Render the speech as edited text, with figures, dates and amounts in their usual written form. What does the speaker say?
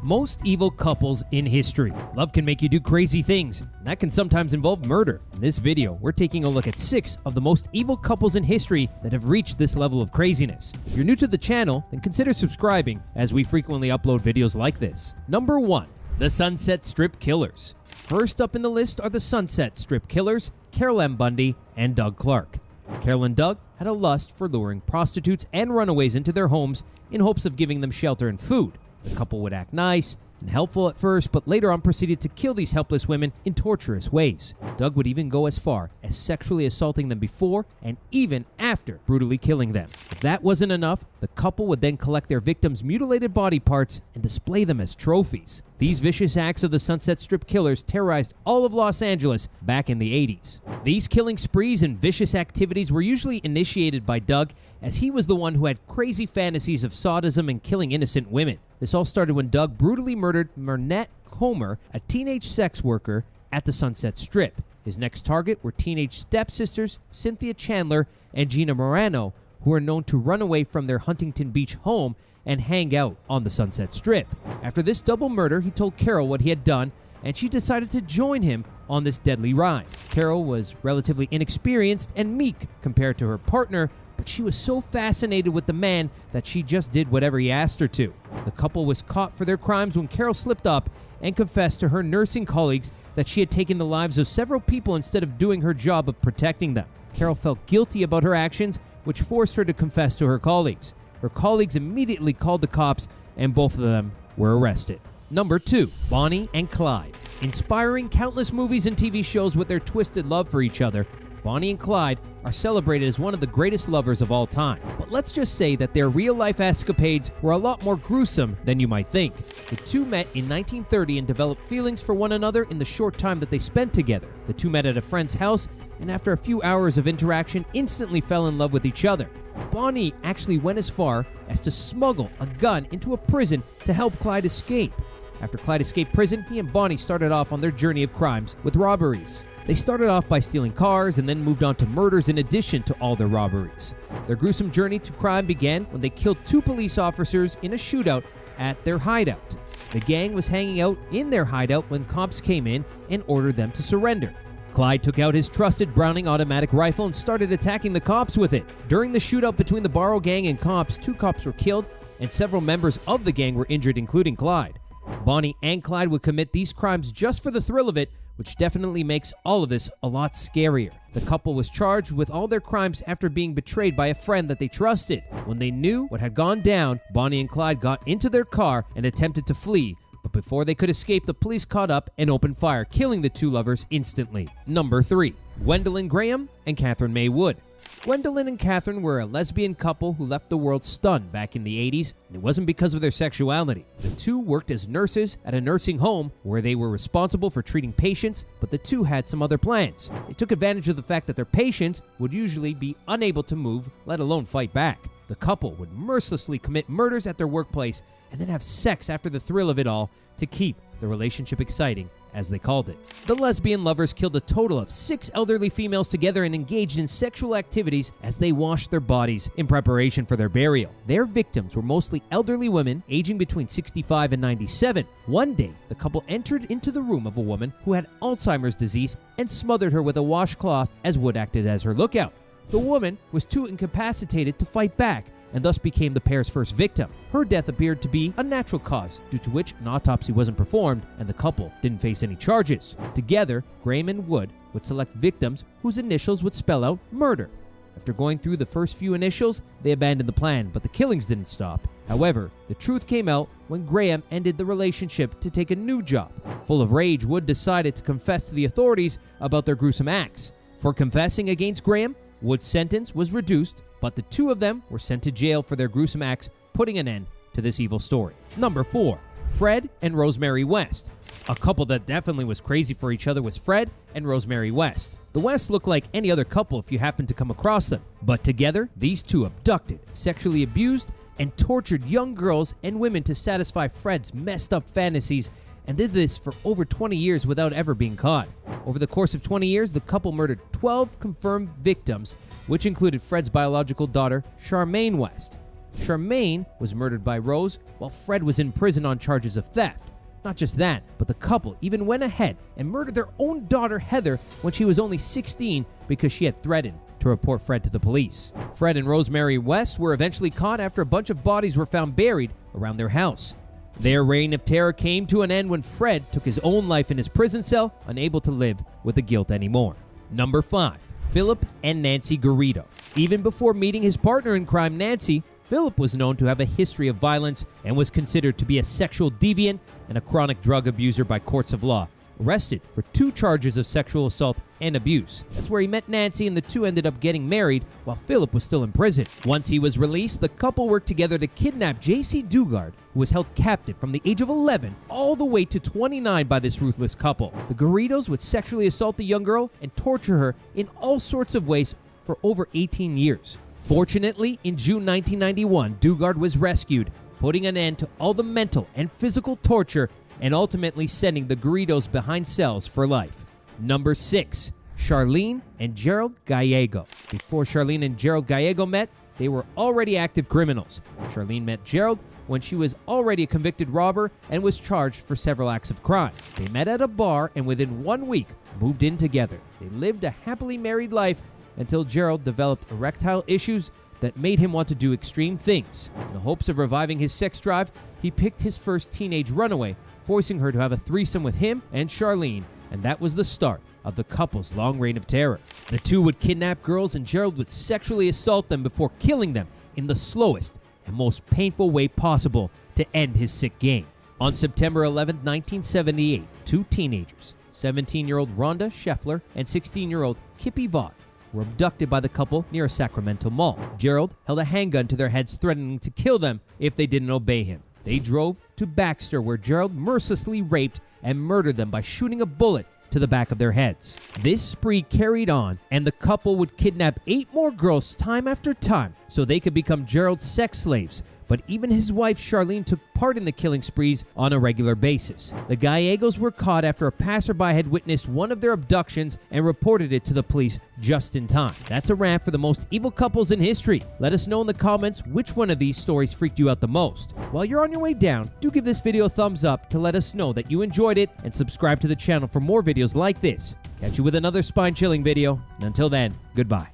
Most evil couples in history. Love can make you do crazy things, and that can sometimes involve murder. In this video, we're taking a look at 6 of the most evil couples in history that have reached this level of craziness. If you're new to the channel, then consider subscribing, as we frequently upload videos like this. Number 1. The Sunset Strip Killers. First up in the list are the Sunset Strip Killers, Carol M. Bundy and Doug Clark. Carol and Doug had a lust for luring prostitutes and runaways into their homes in hopes of giving them shelter and food. The couple would act nice and helpful at first, but later on proceeded to kill these helpless women in torturous ways. Doug would even go as far as sexually assaulting them before and even after brutally killing them. If that wasn't enough, the couple would then collect their victims' mutilated body parts and display them as trophies. These vicious acts of the Sunset Strip Killers terrorized all of Los Angeles back in the 80s. These killing sprees and vicious activities were usually initiated by Doug, as he was the one who had crazy fantasies of sadism and killing innocent women. This all started when Doug brutally murdered Myrnette Comer, a teenage sex worker at the Sunset Strip. His next target were teenage stepsisters Cynthia Chandler and Gina Morano, who were known to run away from their Huntington Beach home and hang out on the Sunset Strip. After this double murder, he told Carol what he had done, and she decided to join him on this deadly ride. Carol was relatively inexperienced and meek compared to her partner, but she was so fascinated with the man that she just did whatever he asked her to. The couple was caught for their crimes when Carol slipped up and confessed to her nursing colleagues that she had taken the lives of several people instead of doing her job of protecting them. Carol felt guilty about her actions, which forced her to confess to her colleagues. Her colleagues immediately called the cops, and both of them were arrested. Number 2. Bonnie and Clyde. Inspiring countless movies and TV shows with their twisted love for each other, Bonnie and Clyde are celebrated as one of the greatest lovers of all time. But let's just say that their real-life escapades were a lot more gruesome than you might think. The two met in 1930 and developed feelings for one another in the short time that they spent together. The two met at a friend's house, and after a few hours of interaction, instantly fell in love with each other. Bonnie actually went as far as to smuggle a gun into a prison to help Clyde escape. After Clyde escaped prison, he and Bonnie started off on their journey of crimes with robberies. They started off by stealing cars and then moved on to murders in addition to all their robberies. Their gruesome journey to crime began when they killed 2 police officers in a shootout at their hideout. The gang was hanging out in their hideout when cops came in and ordered them to surrender. Clyde took out his trusted Browning automatic rifle and started attacking the cops with it. During the shootout between the Barrow gang and cops, 2 cops were killed and several members of the gang were injured, including Clyde. Bonnie and Clyde would commit these crimes just for the thrill of it, which definitely makes all of this a lot scarier. The couple was charged with all their crimes after being betrayed by a friend that they trusted. When they knew what had gone down, Bonnie and Clyde got into their car and attempted to flee, but before they could escape, the police caught up and opened fire, killing the 2 lovers instantly. Number 3. Gwendolyn Graham and Catherine May Wood. Gwendolyn and Catherine were a lesbian couple who left the world stunned back in the 80s, and it wasn't because of their sexuality. The 2 worked as nurses at a nursing home where they were responsible for treating patients, but the 2 had some other plans. They took advantage of the fact that their patients would usually be unable to move, let alone fight back. The couple would mercilessly commit murders at their workplace and then have sex after the thrill of it all to keep the relationship exciting, as they called it. The lesbian lovers killed a total of 6 elderly females together and engaged in sexual activities as they washed their bodies in preparation for their burial. Their victims were mostly elderly women aging between 65 and 97. One day, the couple entered into the room of a woman who had Alzheimer's disease and smothered her with a washcloth as Wood acted as her lookout. The woman was too incapacitated to fight back and thus became the pair's first victim. Her death appeared to be a natural cause, due to which an autopsy wasn't performed and the couple didn't face any charges. Together, Graham and Wood would select victims whose initials would spell out murder. After going through the first few initials, they abandoned the plan, but the killings didn't stop. However, the truth came out when Graham ended the relationship to take a new job. Full of rage, Wood decided to confess to the authorities about their gruesome acts. For confessing against Graham, Wood's sentence was reduced, but the 2 of them were sent to jail for their gruesome acts, putting an end to this evil story. Number 4. Fred and Rosemary West. A couple that definitely was crazy for each other was Fred and Rosemary West. The Wests look like any other couple if you happen to come across them, but together, these 2 abducted, sexually abused, and tortured young girls and women to satisfy Fred's messed up fantasies, and did this for over 20 years without ever being caught. Over the course of 20 years, the couple murdered 12 confirmed victims, which included Fred's biological daughter, Charmaine West. Charmaine was murdered by Rose, while Fred was in prison on charges of theft. Not just that, but the couple even went ahead and murdered their own daughter Heather when she was only 16 because she had threatened to report Fred to the police. Fred and Rosemary West were eventually caught after a bunch of bodies were found buried around their house. Their reign of terror came to an end when Fred took his own life in his prison cell, unable to live with the guilt anymore. Number 5. Philip and Nancy Garrido. Even before meeting his partner in crime, Nancy, Philip was known to have a history of violence and was considered to be a sexual deviant and a chronic drug abuser by courts of law. Arrested for 2 charges of sexual assault and abuse. That's where he met Nancy, and the two ended up getting married while Philip was still in prison. Once he was released, the couple worked together to kidnap J.C. Dugard, who was held captive from the age of 11 all the way to 29 by this ruthless couple. The Garridos would sexually assault the young girl and torture her in all sorts of ways for over 18 years. Fortunately, in June 1991, Dugard was rescued, putting an end to all the mental and physical torture and ultimately sending the Garridos behind cells for life. Number 6. Charlene and Gerald Gallego. Before Charlene and Gerald Gallego met, they were already active criminals. Charlene met Gerald when she was already a convicted robber and was charged for several acts of crime. They met at a bar and within 1 week moved in together. They lived a happily married life until Gerald developed erectile issues that made him want to do extreme things. In the hopes of reviving his sex drive, he picked his first teenage runaway, forcing her to have a threesome with him and Charlene, and that was the start of the couple's long reign of terror. The two would kidnap girls and Gerald would sexually assault them before killing them in the slowest and most painful way possible to end his sick game. On September 11, 1978, 2 teenagers, 17-year-old Rhonda Scheffler and 16-year-old Kippy Vaught, were abducted by the couple near a Sacramento mall. Gerald held a handgun to their heads, threatening to kill them if they didn't obey him. They drove to Baxter, where Gerald mercilessly raped and murdered them by shooting a bullet to the back of their heads. This spree carried on, and the couple would kidnap 8 more girls time after time so they could become Gerald's sex slaves. But even his wife Charlene took part in the killing sprees on a regular basis. The Gallegos were caught after a passerby had witnessed one of their abductions and reported it to the police just in time. That's a wrap for the most evil couples in history. Let us know in the comments which one of these stories freaked you out the most. While you're on your way down, do give this video a thumbs up to let us know that you enjoyed it, and subscribe to the channel for more videos like this. Catch you with another spine-chilling video, and until then, goodbye.